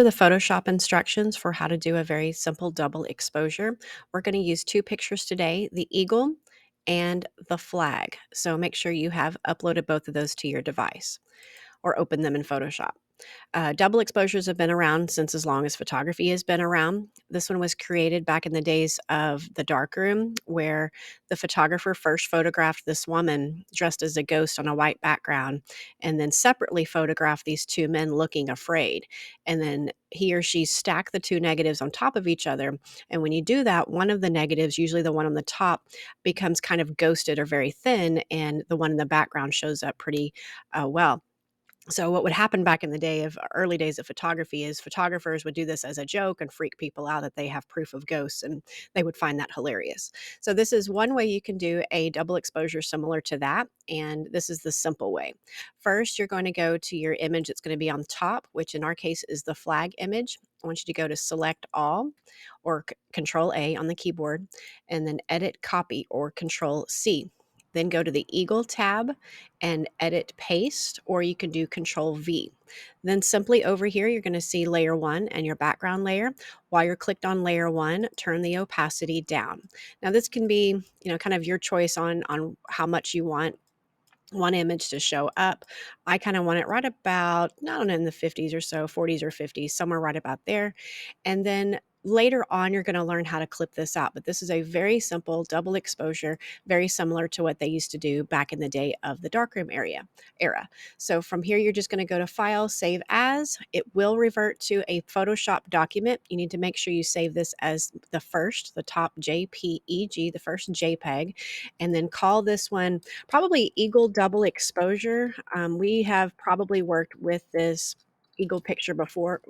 The Photoshop instructions for how to do a very simple double exposure. We're going to use two pictures today, the eagle and the flag. So make sure you have uploaded both of those to your device or open them in Photoshop. Double exposures have been around since as long as photography has been around. This one was created back in the days of the darkroom, where the photographer first photographed this woman dressed as a ghost on a white background, and then separately photographed these two men looking afraid. And then he or she stacked the two negatives on top of each other. And when you do that, one of the negatives, usually the one on the top, becomes kind of ghosted or very thin, and the one in the background shows up pretty well. So what would happen back in the day of early days of photography is photographers would do this as a joke and freak people out that they have proof of ghosts, and they would find that hilarious. So this is one way you can do a double exposure similar to that, and this is the simple way. First, you're going to go to your image that's going to be on top, which in our case is the flag image. I want you to go to select all or control A on the keyboard, and then edit copy or control C. Then go to the Eagle tab and edit paste, or you can do control V. Then simply over here, you're going to see layer one and your background layer. While you're clicked on layer one, turn the opacity down. Now this can be, kind of your choice on how much you want one image to show up. I kind of want it right about, I don't know, in the 50s or so, 40s or 50s, somewhere right about there. And then later on, you're going to learn how to clip this out. But this is a very simple double exposure, very similar to what they used to do back in the day of the darkroom era. So from here, you're just going to go to File, Save As. It will revert to a Photoshop document. You need to make sure you save this as the top JPEG, the first JPEG, and then call this one probably Eagle double exposure. We have probably worked with this Eagle picture before.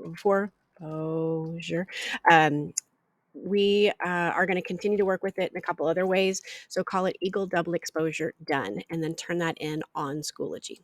Exposure. Um, we are going to continue to work with it in a couple other ways. So call it Eagle double exposure done, and then turn that in on Schoology.